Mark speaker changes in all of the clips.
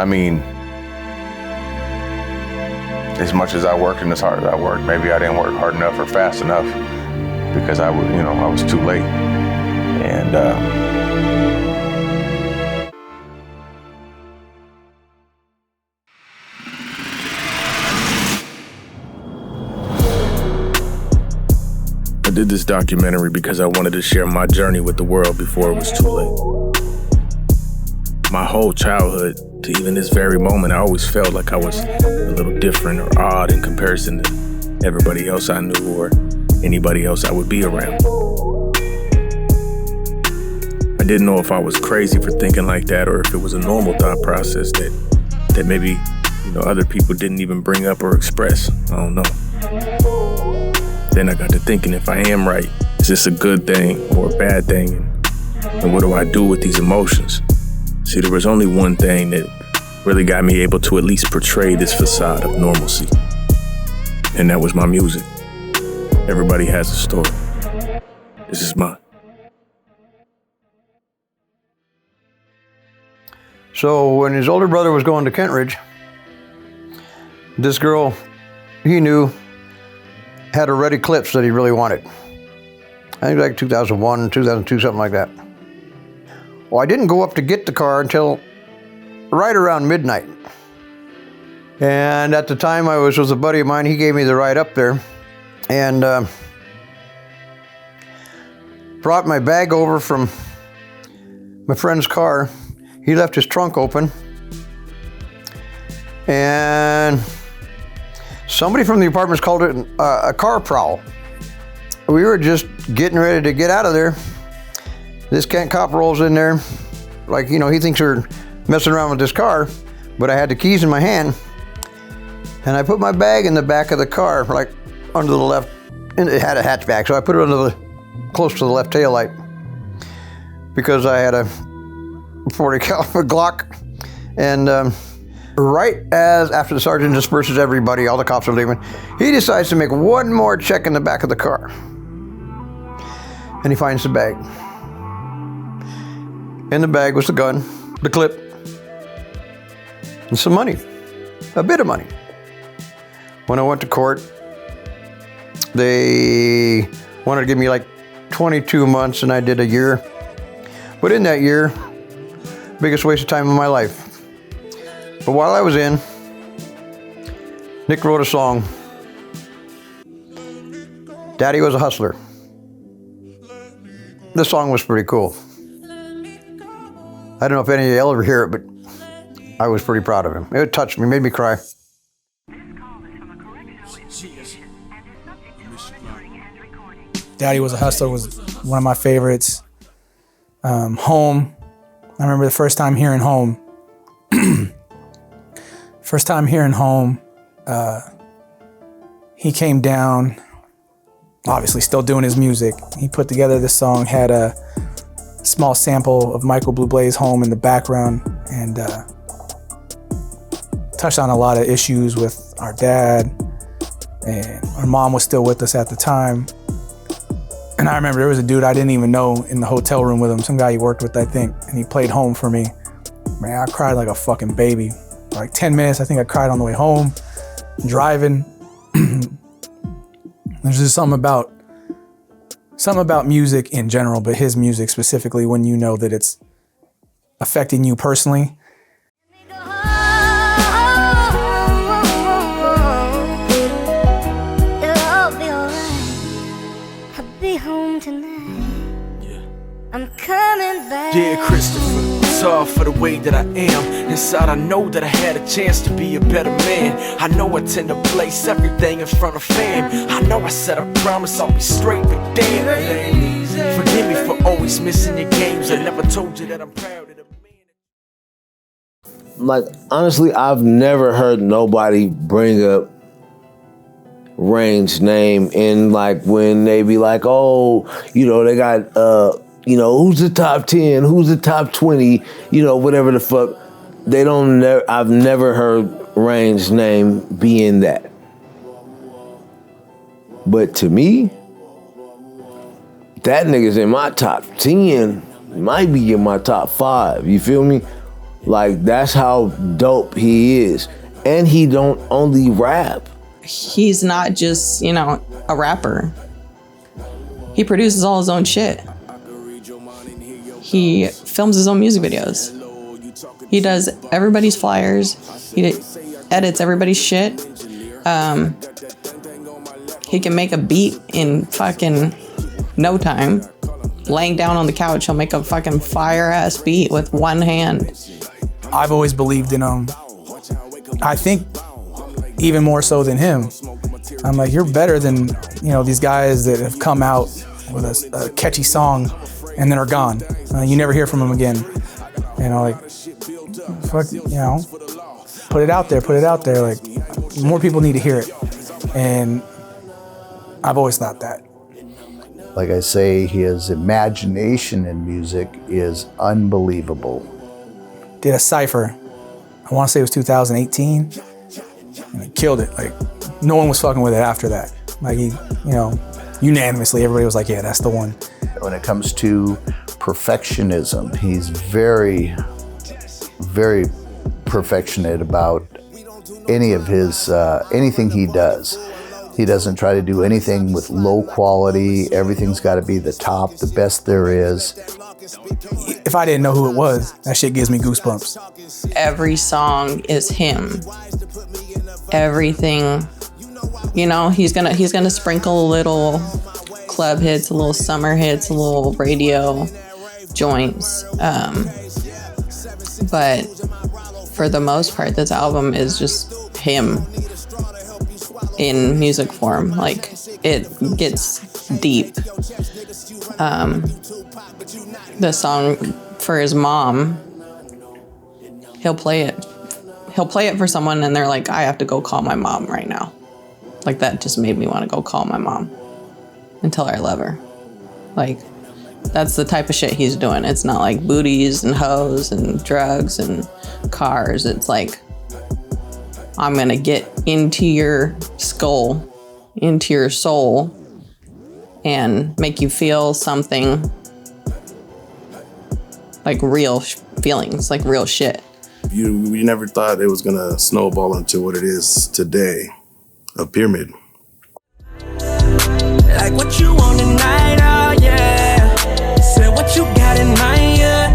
Speaker 1: I mean, as much as I worked and as hard as I worked, maybe I didn't work hard enough or fast enough because I was too late. And
Speaker 2: I did this documentary because I wanted to share my journey with the world before it was too late. My whole childhood to even this very moment, I always felt like I was a little different or odd in comparison to everybody else I knew or anybody else I would be around. I didn't know if I was crazy for thinking like that or if it was a normal thought process that maybe, other people didn't even bring up or express. I don't know. Then I got to thinking, if I am right, is this a good thing or a bad thing? And what do I do with these emotions? See, there was only one thing that really got me able to at least portray this facade of normalcy. And that was my music. Everybody has a story. This is mine.
Speaker 3: So when his older brother was going to Kentridge, this girl he knew had a red Eclipse that he really wanted. I think like 2001, 2002, something like that. Well, I didn't go up to get the car until right around midnight. And at the time I was with a buddy of mine, he gave me the ride up there and brought my bag over from my friend's car. He left his trunk open and somebody from the apartments called it a car prowl. We were just getting ready to get out of there. This Kent cop rolls in there like, he thinks we're messing around with this car, but I had the keys in my hand and I put my bag in the back of the car, like under the left, and it had a hatchback, so I put it close to the left tail light because I had a 40 caliber Glock. And after the sergeant disperses everybody, all the cops are leaving, he decides to make one more check in the back of the car. And he finds the bag. In the bag was the gun, the clip, and some money, a bit of money. When I went to court, they wanted to give me like 22 months and I did a year. But in that year, biggest waste of time of my life. But while I was in, Nick wrote a song, Daddy Was a Hustler. This song was pretty cool. I don't know if any of you will ever hear it, but I was pretty proud of him. It touched me, made me cry.
Speaker 4: Daddy Was a Hustler was one of my favorites. Home. I remember the first time hearing Home. He came down, obviously still doing his music. He put together this song, had a small sample of Michael Bublé's Home in the background, and touched on a lot of issues with our dad, and our mom was still with us at the time. And I remember there was a dude I didn't even know in the hotel room with him, some guy he worked with, I think, and he played Home for me. Man, I cried like a fucking baby. Like 10 minutes, I think I cried on the way home, driving. There's just something about music in general, but his music specifically, when you know that it's affecting you personally.
Speaker 5: I'm coming back.
Speaker 6: Dear Christopher, sorry for the way that I am. Inside I know that I had a chance to be a better man. I know I tend to place everything in front of fam. I know I said I promise I'll be straight, but damn, forgive me for always missing your games. I never told you that I'm proud of the man.
Speaker 7: Like, honestly, I've never heard nobody bring up Rain's name in, like, when they be like, oh, they got who's the top 10, who's the top 20, whatever the fuck. I've never heard Rain's name be in that. But to me, that nigga's in my top 10, might be in my top 5, you feel me? Like, that's how dope he is. And he don't only rap.
Speaker 8: He's not just, you know, a rapper. He produces all his own shit. He films his own music videos. He does everybody's flyers. He edits everybody's shit. He can make a beat in fucking no time. Laying down on the couch, he'll make a fucking fire-ass beat with one hand.
Speaker 4: I've always believed in him. I think even more so than him. I'm like, you're better than, you know, these guys that have come out with a catchy song and then are gone. You never hear from them again. You know, like, fuck, you know, put it out there. Like, more people need to hear it. And I've always thought that.
Speaker 9: Like I say, his imagination in music is unbelievable.
Speaker 4: Did a cypher, I want to say it was 2018, and he killed it. Like, no one was fucking with it after that. Like, he, you know, unanimously, everybody was like, yeah, that's the one.
Speaker 9: When it comes to perfectionism, he's very, very perfectionate about any of his, anything he does. He doesn't try to do anything with low quality. Everything's got to be the top, the best there is.
Speaker 4: If I didn't know who it was, that shit gives me goosebumps.
Speaker 8: Every song is him. Everything, you know, he's gonna sprinkle a little club hits, a little summer hits, a little radio joints. But for the most part, this album is just him in music form. Like, it gets deep. The song for his mom, he'll play it for someone and they're like, I have to go call my mom right now. Like, that just made me want to go call my mom and tell her I love her. Like, that's the type of shit he's doing. It's not like booties and hoes and drugs and cars. It's like, I'm gonna get into your skull, into your soul, and make you feel something like real feelings, like real shit.
Speaker 2: You never thought it was gonna snowball into what it is today, a pyramid.
Speaker 6: Like, what you want tonight, oh yeah. Said what you got in mind, yeah.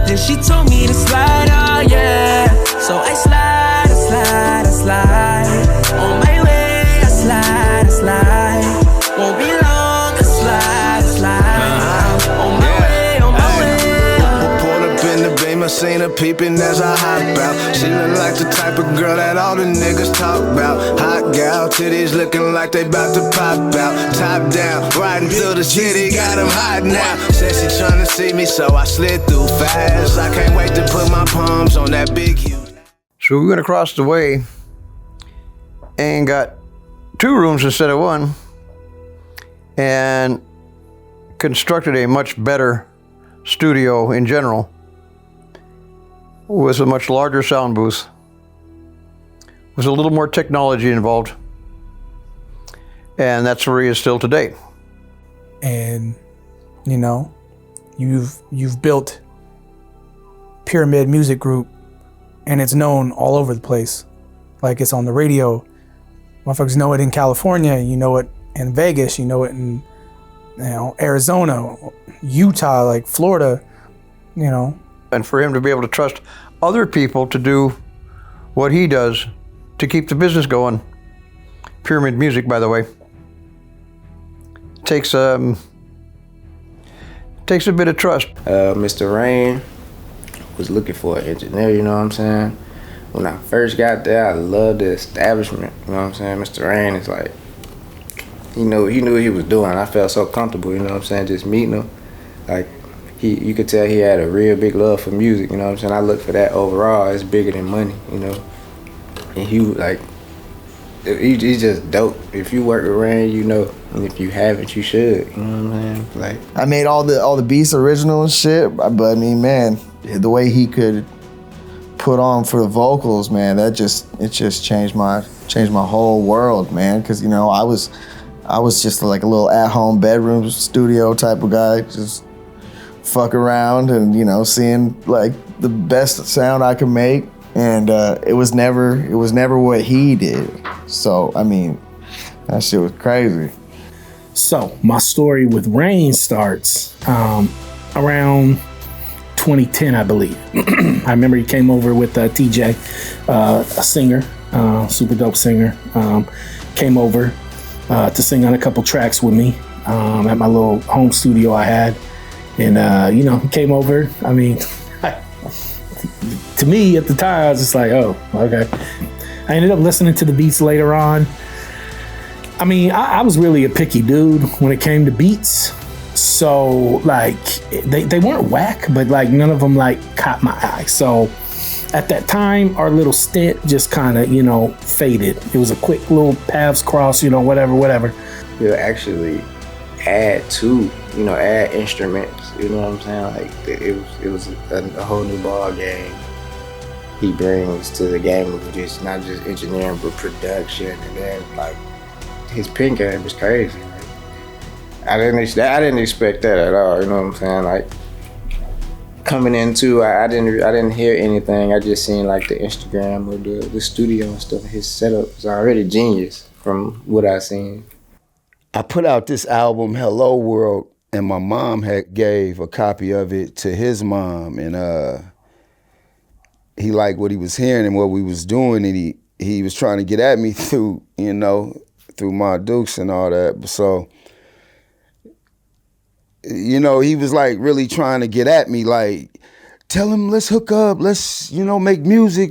Speaker 6: Then she told me to slide, oh yeah. So I slide. On my way, I slide. Won't be long, I slide. On my way.
Speaker 10: Pulled up in the beam, I seen her peeping as I hop out. She look like the type of girl that all the niggas talk about. Hot gal, titties looking like they about to pop out. Top down, riding through the city, got them hot now. Said she tryna see me, so I slid through fast. I can't wait to put my palms on that big huge.
Speaker 3: So we went across the way and got 2 rooms instead of 1 and constructed a much better studio in general with a much larger sound booth, with a little more technology involved. And that's where he is still today.
Speaker 4: And, you know, you've built Pyramid Music Group, and it's known all over the place. Like, it's on the radio. Motherfuckers know it in California, you know it in Vegas, you know it in, you know, Arizona, Utah, like Florida, you know.
Speaker 3: And for him to be able to trust other people to do what he does to keep the business going. Pyramid Music, by the way, takes a bit of trust.
Speaker 11: Mr. Rain was looking for an engineer, you know what I'm saying? When I first got there, I loved the establishment, you know what I'm saying? Mr. Rain is like, he knew what he was doing. I felt so comfortable, you know what I'm saying, just meeting him. Like, you could tell he had a real big love for music, you know what I'm saying? I look for that overall. It's bigger than money, you know? And he was like, he's just dope. If you work with Rain, you know, and if you haven't, you should, you know what I'm saying? Like,
Speaker 12: I made all the beats original and shit, but I mean, man, the way he could put on for the vocals, man, it just changed my whole world, man. Cause you know, I was just like a little at-home bedroom studio type of guy, just fuck around and, you know, seeing like the best sound I could make, and it was never what he did. So I mean, that shit was crazy.
Speaker 4: So my story with Rain starts around 2010, I believe. I remember he came over with TJ, a singer, super dope singer, came over to sing on a couple tracks with me at my little home studio I had. And, he came over. I mean, to me at the time, I was just like, oh, okay. I ended up listening to the beats later on. I mean, I was really a picky dude when it came to beats. So, like, they weren't whack, but, like, none of them, like, caught my eye. So, at that time, our little stint just kind of, faded. It was a quick little paths cross, whatever.
Speaker 11: He'll actually add instruments, you know what I'm saying? Like, it was a whole new ball game he brings to the game of just not just engineering, but production. And then, like, his pen game was crazy. I didn't expect that at all. You know what I'm saying? Like, coming into, I didn't hear anything. I just seen like the Instagram or the studio and stuff. His setup was already genius from what I seen.
Speaker 13: I put out this album, Hello World, and my mom had gave a copy of it to his mom, and he liked what he was hearing and what we was doing, and he was trying to get at me through my Dukes and all that. So, he was like really trying to get at me, like, tell him, let's hook up, let's, make music,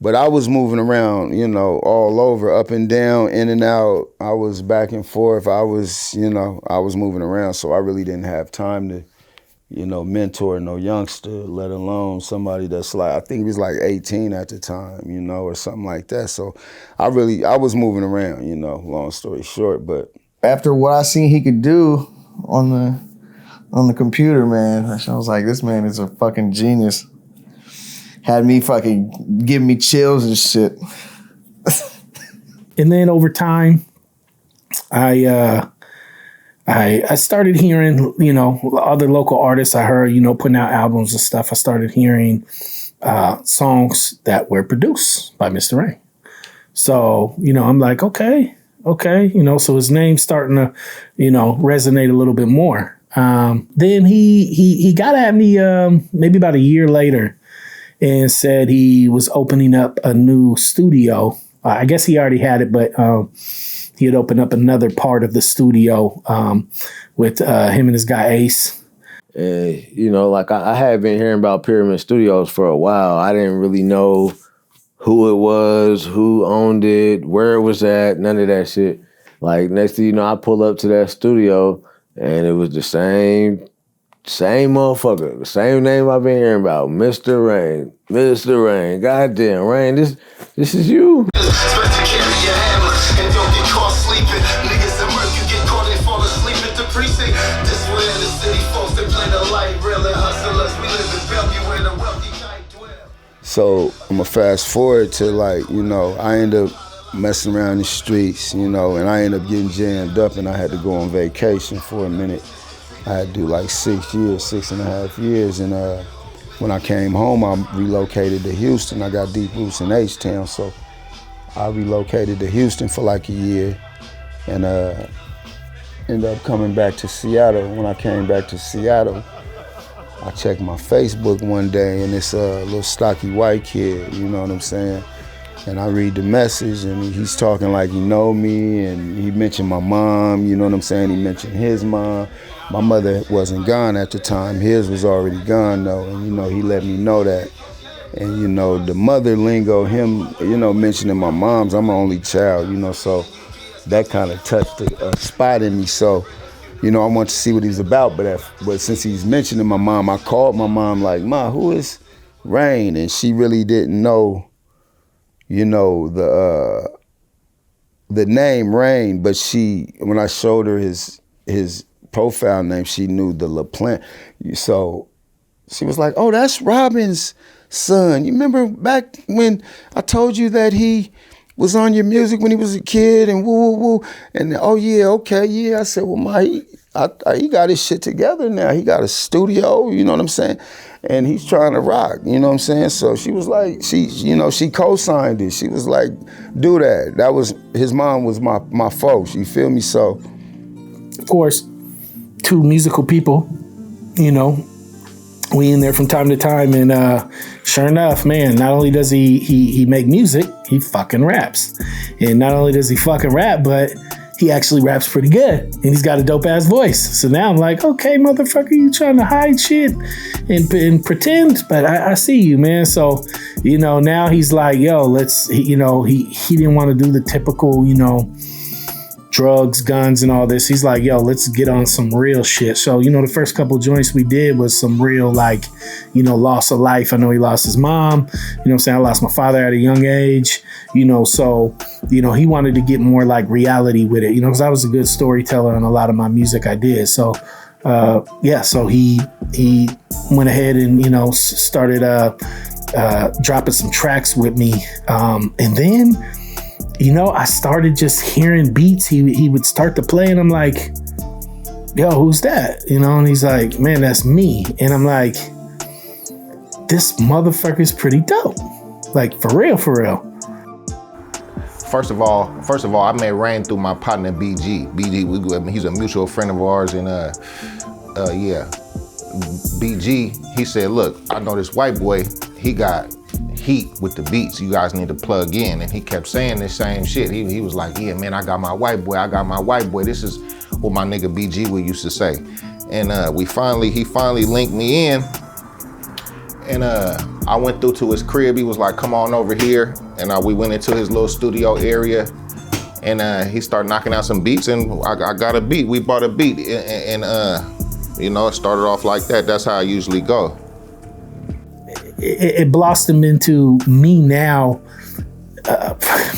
Speaker 13: but I was moving around, all over, up and down, in and out. I was back and forth. I was moving around, so I really didn't have time to, mentor no youngster, let alone somebody that's like, I think he was like 18 at the time, or something like that. So I was moving around, long story short. But
Speaker 12: after what I seen he could do on the computer, man, I was like, this man is a fucking genius. Had me fucking giving me chills and shit.
Speaker 4: And then over time, I started hearing, other local artists I heard, putting out albums and stuff. I started hearing songs that were produced by Mr. Rain. So, I'm like, okay, so his name's starting to, resonate a little bit more. Then he got at me maybe about a year later and said he was opening up a new studio. I guess he already had it, but he had opened up another part of the studio with him and his guy Ace.
Speaker 7: Like I had been hearing about Pyramid Studios for a while. I didn't really know who it was, who owned it, where it was at, none of that shit. Like, next thing you know, I pull up to that studio and it was the same motherfucker, the same name I've been hearing about, Mr. Rain. Mr. Rain, goddamn Rain, this is you.
Speaker 13: So I'm gonna fast forward to I end up messing around the streets, and I end up getting jammed up, and I had to go on vacation for a minute. I had to do like 6.5 years, and when I came home, I relocated to Houston. I got deep roots in H-Town, so I relocated to Houston for like a year, and ended up coming back to Seattle. When I came back to Seattle, I checked my Facebook one day, and it's a little stocky white kid, you know what I'm saying? And I read the message, and he's talking like he know me, and he mentioned my mom, you know what I'm saying? He mentioned his mom. My mother wasn't gone at the time. His was already gone, though, and, he let me know that. And, the mother lingo, him, mentioning my mom's, I'm an only child, so that kind of touched a spot in me. So, I wanted to see what he's about, but since he's mentioning my mom, I called my mom like, Ma, who is Rain? And she really didn't know, the name Rain, but when I showed her his profile name, she knew the LaPlante. So she was like, oh, that's Robin's son. You remember back when I told you that he was on your music when he was a kid and woo, woo, woo. And oh yeah, okay, yeah. I said, well, he got his shit together now. He got a studio, you know what I'm saying? and he's trying to rock, you know what I'm saying? So she was like, she co-signed it. She was like, do that. That was, his mom was my folks, you feel me? So.
Speaker 4: Of course, two musical people, we in there from time to time, and sure enough, man, not only does he make music, he fucking raps. And not only does he fucking rap, but he actually raps pretty good, and he's got a dope ass voice. So now I'm like, okay, motherfucker, you trying to hide shit and pretend, but I see you, man. So, now he's like, yo, he didn't want to do the typical, drugs, guns, and all this. He's like, yo, let's get on some real shit. So, the first couple joints we did was some real, loss of life. I know he lost his mom. I lost my father at a young age. So, he wanted to get more like reality with it, because I was a good storyteller on a lot of my music I did. So, so he went ahead and, started dropping some tracks with me. And then, I started just hearing beats. He would start to play, and I'm like, yo, who's that? And he's like, man, that's me. And I'm like, this motherfucker's pretty dope. Like, for real, for real.
Speaker 14: First of all, I met Rain through my partner BG. He's a mutual friend of ours, and BG, he said, look, I know this white boy, he got heat with the beats, you guys need to plug in. And he kept saying the same shit. He was like, yeah, man, I got my white boy. This is what my nigga BG would used to say. And he finally linked me in. And I went through to his crib. He was like, come on over here. And we went into his little studio area, and he started knocking out some beats, and I got a beat. We bought a beat, and it started off like that. That's how I usually go.
Speaker 4: It blossomed into me now,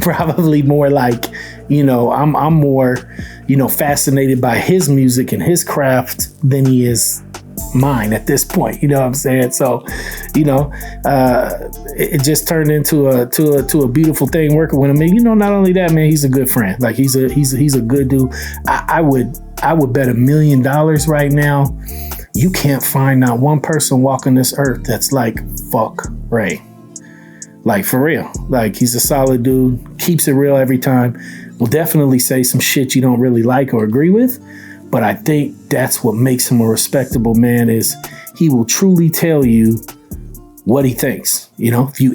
Speaker 4: probably more like, I'm more, fascinated by his music and his craft than he is mine at this point. You know what I'm saying? So, it just turned into a beautiful thing working with him. And, not only that, man, he's a good friend. Like he's a good dude. I would bet $1 million right now. You can't find not one person walking this earth that's like, fuck Ray. Like, for real. Like, he's a solid dude, keeps it real every time. Will definitely say some shit you don't really like or agree with. But I think that's what makes him a respectable man, is he will truly tell you what he thinks.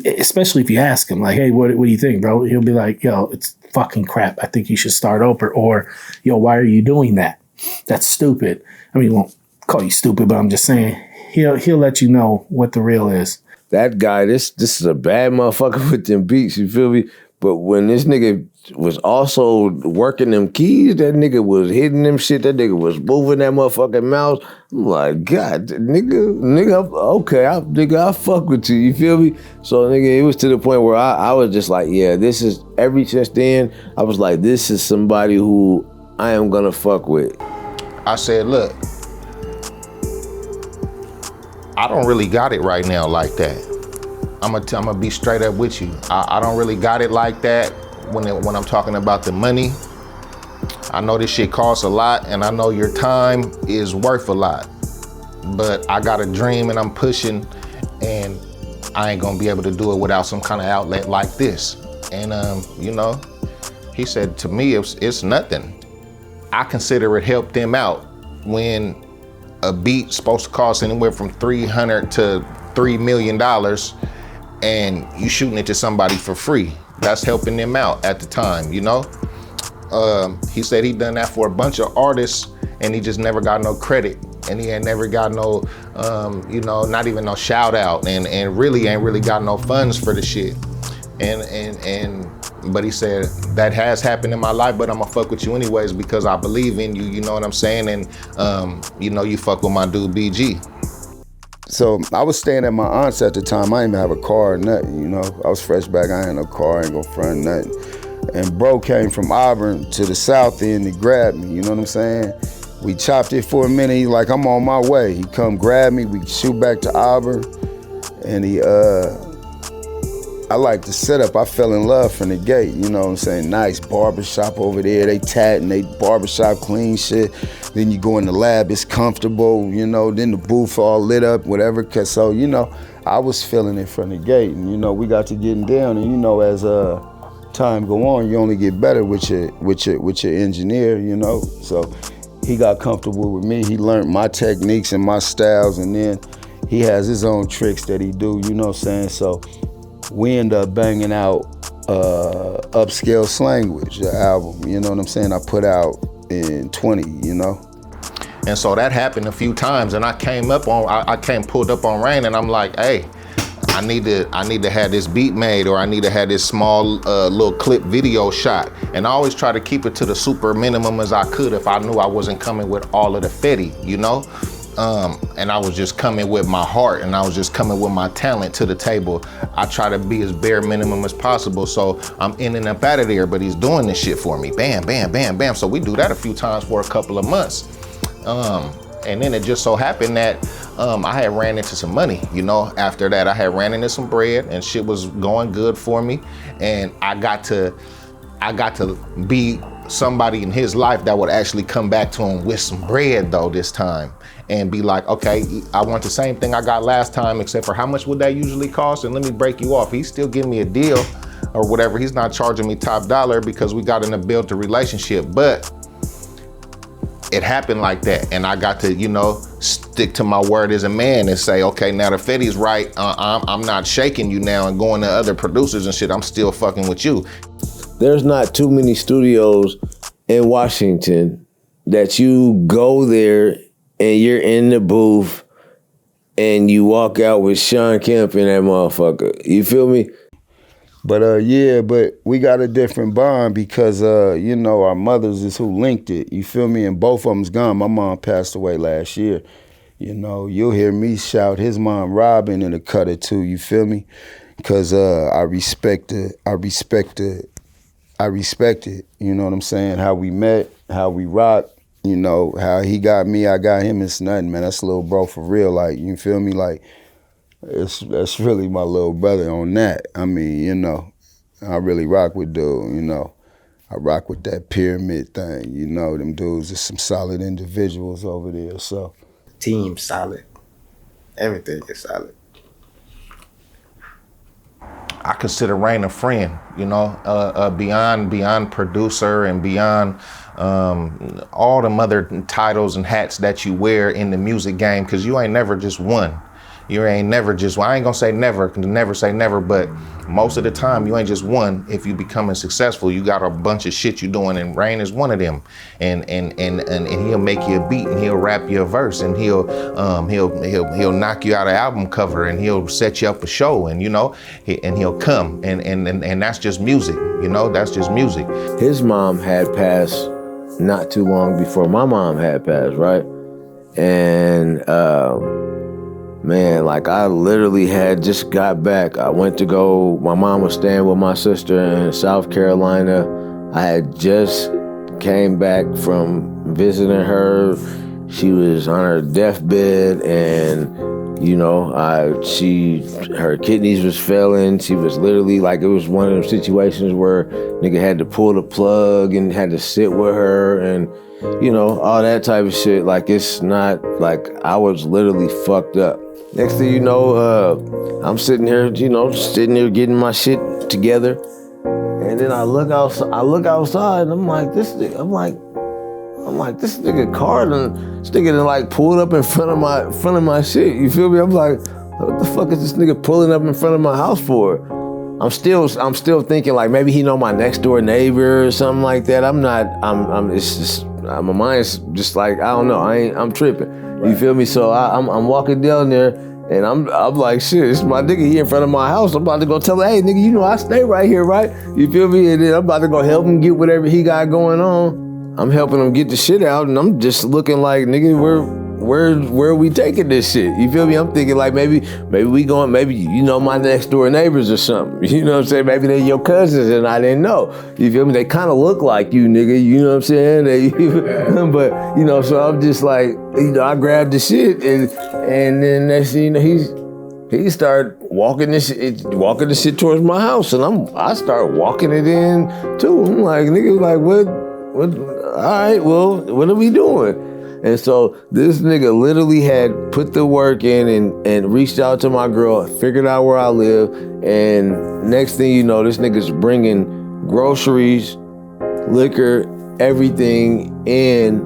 Speaker 4: Especially if you ask him, like, hey, what do you think, bro? He'll be like, yo, it's fucking crap. I think you should start over. Or, yo, why are you doing that? That's stupid. I mean, he won't call you stupid, but I'm just saying, he'll let you know what the real is.
Speaker 7: That guy, this is a bad motherfucker with them beats, you feel me? But when this nigga was also working them keys, that nigga was hitting them shit, that nigga was moving that motherfucking mouse. I'm like, God, nigga, okay, I fuck with you, you feel me? So nigga, it was to the point where I was just like, yeah, this is, ever since then, I was like, this is somebody who I am gonna fuck with.
Speaker 14: I said, look, I don't really got it right now like that. I'm gonna be straight up with you. I don't really got it like that when I'm talking about the money. I know this shit costs a lot, and I know your time is worth a lot. But I got a dream, and I'm pushing, and I ain't gonna be able to do it without some kind of outlet like this. And he said to me, it's nothing. I consider it helped them out when a beat's supposed to cost anywhere from $300 to $3 million, and you shooting it to somebody for free. That's helping them out at the time, He said he done that for a bunch of artists, and he just never got no credit, and he ain't never got no, not even no shout out, and really ain't really got no funds for the shit. But he said, that has happened in my life, but I'm gonna fuck with you anyways because I believe in you, you know what I'm saying? And, you fuck with my dude, BG.
Speaker 13: So I was staying at my aunt's at the time. I didn't even have a car or nothing, I was fresh back, I ain't no car, I ain't gonna front nothing. And bro came from Auburn to the south end to grab me, you know what I'm saying? We chopped it for a minute, he like, I'm on my way. He come grab me, we shoot back to Auburn, and I like the setup. I fell in love from the gate, you know what I'm saying? Nice barbershop over there. They tatting, they barbershop clean shit. Then you go in the lab, it's comfortable, you know, then the booth all lit up, whatever. Cause so, you know, I was feeling it from the gate, and you know, we got to getting down, and you know, as time go on, you only get better with your engineer, you know. So he got comfortable with me. He learned my techniques and my styles, and then he has his own tricks that he do, you know what I'm saying? So we end up banging out Upscale Slangwich, the album, you know what I'm saying? I put out in 20, you know?
Speaker 14: And so that happened a few times, and I pulled up on Rain, and I'm like, hey, I need to have this beat made, or I need to have this small little clip video shot. And I always try to keep it to the super minimum as I could if I knew I wasn't coming with all of the fetty, you know? And I was just coming with my heart, and I was just coming with my talent to the table. I try to be as bare minimum as possible, so I'm in and up out of there, but he's doing this shit for me. Bam, bam, bam, bam. So we do that a few times for a couple of months. And then it just so happened that I had ran into some money, you know. After that, I had ran into some bread, and shit was going good for me. And I got to be somebody in his life that would actually come back to him with some bread though this time, and be like, okay, I want the same thing I got last time, except for how much would that usually cost? And let me break you off. He's still giving me a deal or whatever. He's not charging me top dollar because we got in a build a relationship, but it happened like that. And I got to, you know, stick to my word as a man and say, okay, now the Fetty's right. I'm not shaking you now and going to other producers and shit. I'm still fucking with you.
Speaker 7: There's not too many studios in Washington that you go there and you're in the booth and you walk out with Sean Kemp and that motherfucker. You feel me?
Speaker 13: But yeah, but we got a different bond because you know, our mothers is who linked it. You feel me? And both of them's gone. My mom passed away last year. You know, you'll hear me shout his mom Robin in the cut or two. You feel me? Because I respect it. You know what I'm saying? How we met, how we rock. You know, how he got me, I got him. It's nothing, man. That's little bro for real. Like, you feel me? Like, that's really my little brother on that. I mean, you know, I really rock with dude, you know. I rock with that pyramid thing, you know. Them dudes are some solid individuals over there, so.
Speaker 11: Team solid. Everything is solid.
Speaker 14: I consider Rain a friend, you know, beyond producer and beyond all them other titles and hats that you wear in the music game, because you ain't never just one. You ain't never just one. I ain't gonna say never, never say never, but most of the time you ain't just one. If you becoming successful, you got a bunch of shit you doing, and Rain is one of them. And he'll make you a beat, and he'll rap you a verse, and he'll knock you out an album cover, and he'll set you up a show, and you know, and he'll come, and that's just music, you know, that's just music.
Speaker 7: His mom had passed not too long before my mom had passed, right? And man, like I literally had just got back. I went to go, my mom was staying with my sister in South Carolina. I had just came back from visiting her. She was on her deathbed, and you know, her kidneys was failing. She was literally like, it was one of those situations where nigga had to pull the plug and had to sit with her, and you know, all that type of shit. Like, it's not like I was literally fucked up. Next thing you know, I'm sitting here, you know, getting my shit together, and then I look outside, and I'm like, this nigga car this nigga done like pulled up in front of my shit. You feel me? I'm like, what the fuck is this nigga pulling up in front of my house for? I'm still thinking like maybe he know my next door neighbor or something like that. It's just my mind's just like, I don't know. I'm tripping. You feel me? So I'm walking down there, and I'm like, shit, this is my nigga here in front of my house. I'm about to go tell him, hey nigga, you know I stay right here, right? You feel me? And then I'm about to go help him get whatever he got going on. I'm helping him get the shit out, and I'm just looking like, nigga, where are we taking this shit? You feel me? I'm thinking like maybe we going, maybe you know my next door neighbors or something. You know what I'm saying? Maybe they're your cousins and I didn't know. You feel me? They kind of look like you, nigga. You know what I'm saying? But you know, so I'm just like, you know, I grabbed the shit, and then next thing you know, he started walking the shit towards my house, and I start walking it in too. I'm like, nigga, like what? All right, well, what are we doing? And so this nigga literally had put the work in and reached out to my girl, figured out where I live, and next thing you know, this nigga's bringing groceries, liquor, everything in,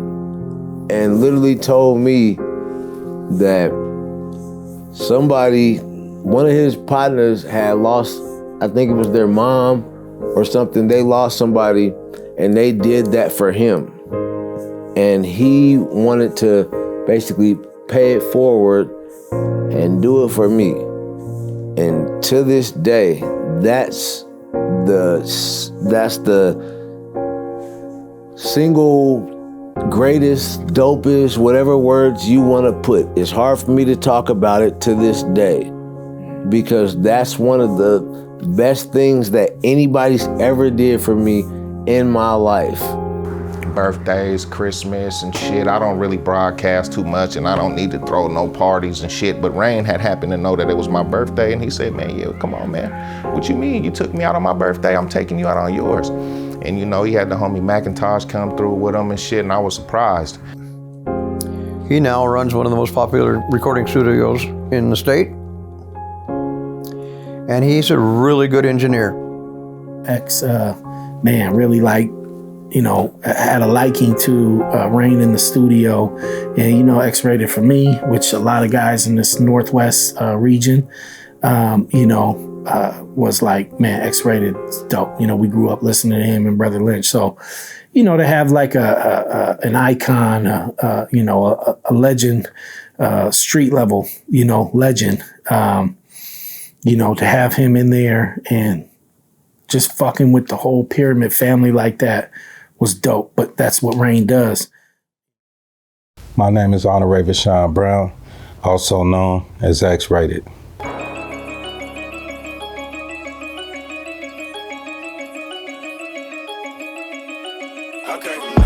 Speaker 7: and literally told me that one of his partners had lost, I think it was their mom or something, they lost somebody, and they did that for him. And he wanted to basically pay it forward and do it for me. And to this day, that's the single greatest, dopest, whatever words you want to put. It's hard for me to talk about it to this day because that's one of the best things that anybody's ever did for me in my life.
Speaker 14: Birthdays, Christmas and shit, I don't really broadcast too much and I don't need to throw no parties and shit, but Rain had happened to know that it was my birthday and he said, man, yeah, come on, man. What you mean? You took me out on my birthday, I'm taking you out on yours. And you know, he had the homie Macintosh come through with him and shit, and I was surprised.
Speaker 3: He now runs one of the most popular recording studios in the state. And he's a really good engineer.
Speaker 15: Man, really had a liking to Rain in the studio. And, X-Rated for me, which a lot of guys in this Northwest region, was like, man, X-Rated is dope. We grew up listening to him and Brother Lynch. So, to have like an icon, a legend, street level, legend, to have him in there and just fucking with the whole Pyramid family like that was dope. But that's what Rain does.
Speaker 16: My name is Honoré Vashon Brown, also known as X-Rated.
Speaker 10: Okay.